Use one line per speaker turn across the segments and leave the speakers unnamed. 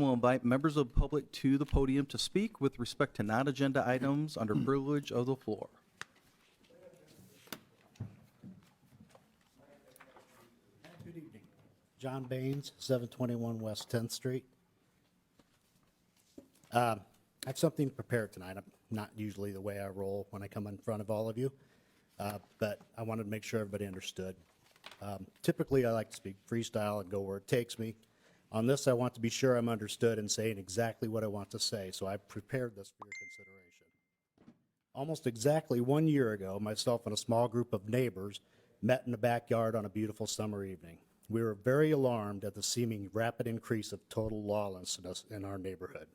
We'll invite members of the public to the podium to speak with respect to non-agenda items under privilege of the floor.
Good evening. John Baines, 721 West 10th Street. I have something prepared tonight. I'm not usually the way I roll when I come in front of all of you, but I wanted to make sure everybody understood. Typically, I like to speak freestyle and go where it takes me. On this, I want to be sure I'm understood and saying exactly what I want to say, so I prepared this for your consideration. Almost exactly 1 year ago, myself and a small group of neighbors met in the backyard on a beautiful summer evening. We were very alarmed at the seeming rapid increase of total lawlessness in our neighborhood.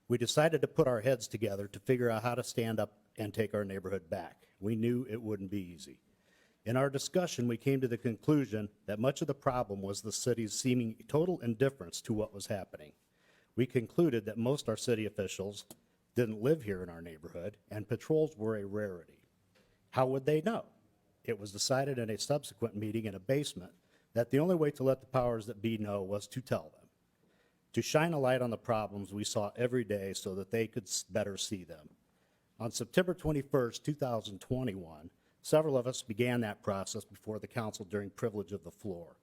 We decided to put our heads together to figure out how to stand up and take our neighborhood back. We knew it wouldn't be easy. In our discussion, we came to the conclusion that much of the problem was the city's seeming total indifference to what was happening. We concluded that most our city officials didn't live here in our neighborhood, and patrols were a rarity. How would they know? It was decided in a subsequent meeting in a basement that the only way to let the powers that be know was to tell them, to shine a light on the problems we saw every day so that they could better see them. On September 21st, 2021, several of us began that process before the council during privilege of the floor.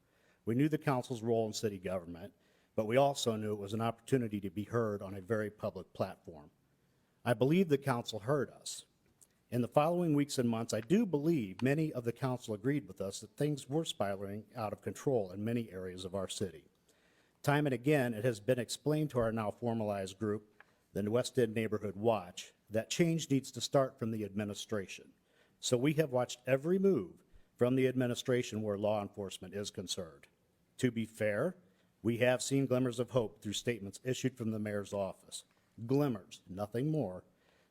We knew the council's role in city government, but we also knew it was an opportunity to be heard on a very public platform. I believe the council heard us. In the following weeks and months, I do believe many of the council agreed with us that things were spiraling out of control in many areas of our city. Time and again, it has been explained to our now formalized group, the West End Neighborhood Watch, that change needs to start from the administration. So we have watched every move from the administration where law enforcement is concerned. To be fair, we have seen glimmers of hope through statements issued from the mayor's office. Glimmers, nothing more.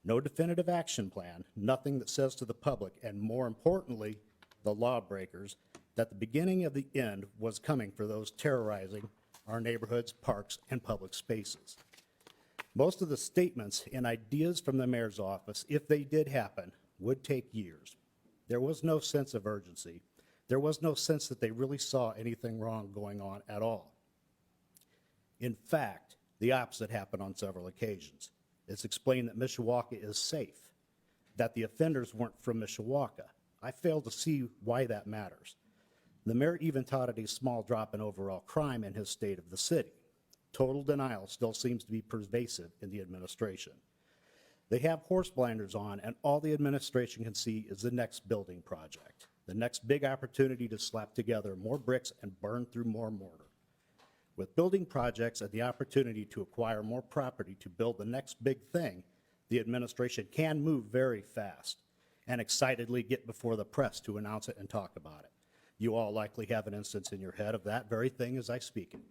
No definitive action plan, nothing that says to the public, and more importantly, the lawbreakers, that the beginning of the end was coming for those terrorizing our neighborhoods, parks, and public spaces. Most of the statements and ideas from the mayor's office, if they did happen, would take years. There was no sense of urgency. There was no sense that they really saw anything wrong going on at all. In fact, the opposite happened on several occasions. It's explained that Mishawaka is safe, that the offenders weren't from Mishawaka. I fail to see why that matters. The mayor even touted a small drop in overall crime in his state of the city. Total denial still seems to be pervasive in the administration. They have horse blinders on, and all the administration can see is the next building project, the next big opportunity to slap together more bricks and burn through more mortar. With building projects and the opportunity to acquire more property to build the next big thing, the administration can move very fast and excitedly get before the press to announce it and talk about it. You all likely have an instance in your head of that very thing as I speak it.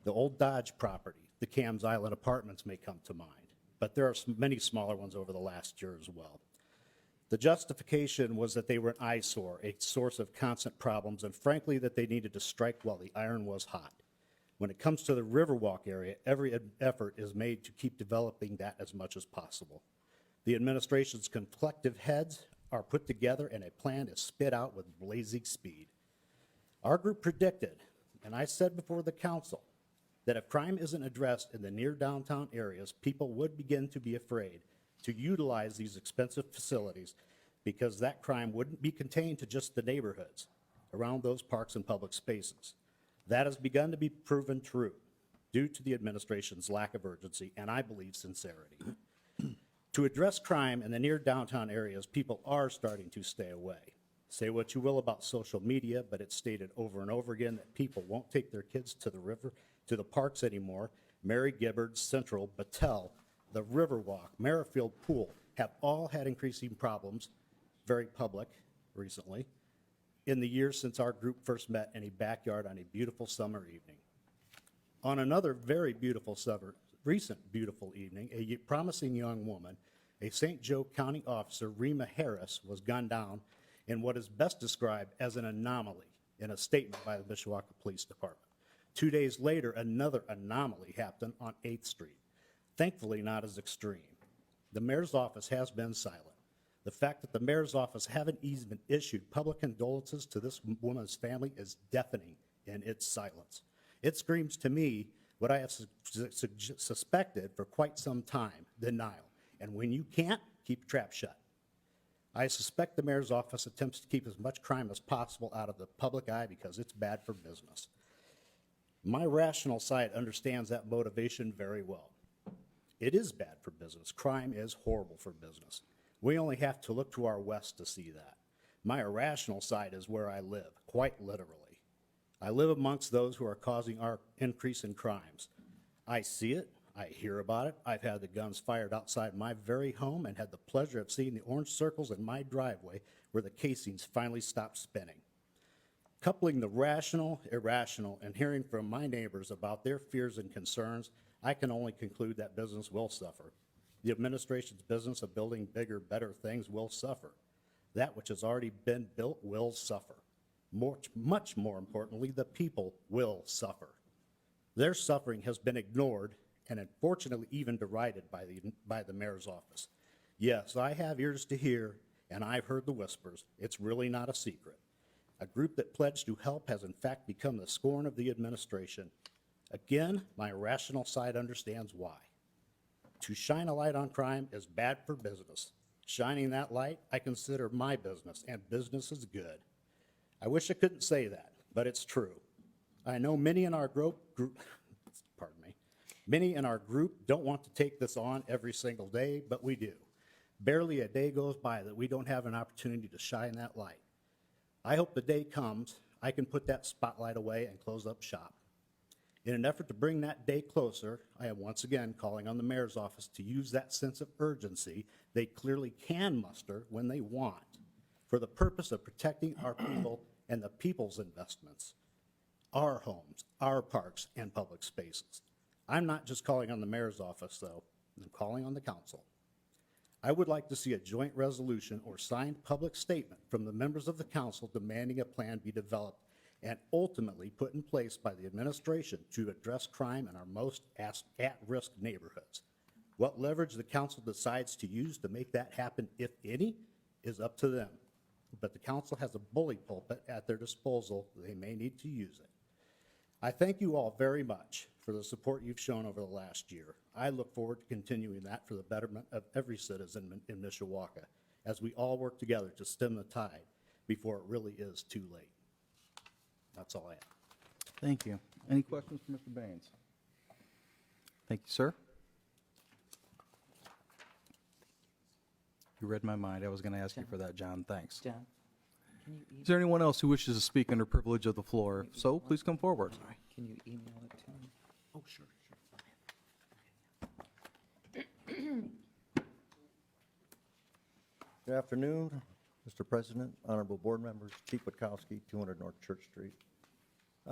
The old Dodge property, the Cam's Island Apartments may come to mind, but there are many smaller ones over the last year as well. The justification was that they were an eyesore, a source of constant problems, and frankly that they needed to strike while the iron was hot. When it comes to the Riverwalk area, every effort is made to keep developing that as much as possible. The administration's collective heads are put together and a plan is spit out with blazing speed. Our group predicted, and I said before the council, that if crime isn't addressed in the near downtown areas, people would begin to be afraid to utilize these expensive facilities because that crime wouldn't be contained to just the neighborhoods around those parks and public spaces. That has begun to be proven true due to the administration's lack of urgency and, I believe, sincerity. To address crime in the near downtown areas, people are starting to stay away. Say what you will about social media, but it's stated over and over again that people won't take their kids to the river, to the parks anymore. Mary Gibbard, Central, Battelle, the Riverwalk, Merrifield Pool have all had increasing problems, very public recently, in the years since our group first met in a backyard on a beautiful summer evening. On another very beautiful summer, recent beautiful evening, a promising young woman, a St. Joe County officer, Rima Harris, was gunned down in what is best described as an anomaly in a statement by the Mishawaka Police Department. 2 days later, another anomaly happened on 8th Street. Thankfully, not as extreme. The mayor's office has been silent. The fact that the mayor's office haven't even issued public condolences to this woman's family is deafening in its silence. It screams to me what I have suspected for quite some time, denial. And when you can't, keep your trap shut. I suspect the mayor's office attempts to keep as much crime as possible out of the public eye because it's bad for business. My rational side understands that motivation very well. It is bad for business. Crime is horrible for business. We only have to look to our west to see that. My irrational side is where I live, quite literally. I live amongst those who are causing our increase in crimes. I see it. I hear about it. I've had the guns fired outside my very home and had the pleasure of seeing the orange circles in my driveway where the casings finally stopped spinning. Coupling the rational, irrational, and hearing from my neighbors about their fears and concerns, I can only conclude that business will suffer. The administration's business of building bigger, better things will suffer. That which has already been built will suffer. Much more importantly, the people will suffer. Their suffering has been ignored and unfortunately even derided by the mayor's office. Yes, I have ears to hear, and I've heard the whispers. It's really not a secret. A group that pledged to help has in fact become the scorn of the administration. Again, my rational side understands why. To shine a light on crime is bad for business. Shining that light, I consider my business, and business is good. I wish I couldn't say that, but it's true. I know many in our many in our group don't want to take this on every single day, but we do. Barely a day goes by that we don't have an opportunity to shine that light. I hope the day comes I can put that spotlight away and close up shop. In an effort to bring that day closer, I am once again calling on the mayor's office to use that sense of urgency they clearly can muster when they want for the purpose of protecting our people and the people's investments, our homes, our parks, and public spaces. I'm not just calling on the mayor's office, though. I'm calling on the council. I would like to see a joint resolution or signed public statement from the members of the council demanding a plan be developed and ultimately put in place by the administration to address crime in our most at-risk neighborhoods. What leverage the council decides to use to make that happen, if any, is up to them. But the council has a bully pulpit at their disposal. They may need to use it. I thank you all very much for the support you've shown over the last year. I look forward to continuing that for the betterment of every citizen in Mishawaka as we all work together to stem the tide before it really is too late. That's all I have.
Thank you. Any questions for Mr. Baines? Thank you, sir. You read my mind. I was going to ask you for that, John. Thanks.
John, can you
Is there anyone else who wishes to speak under privilege of the floor? If so, please come forward.
can you email it to me?
Oh, sure.
Good afternoon, Mr. President, honorable board members, Chief Witkowski, 200 North Church Street.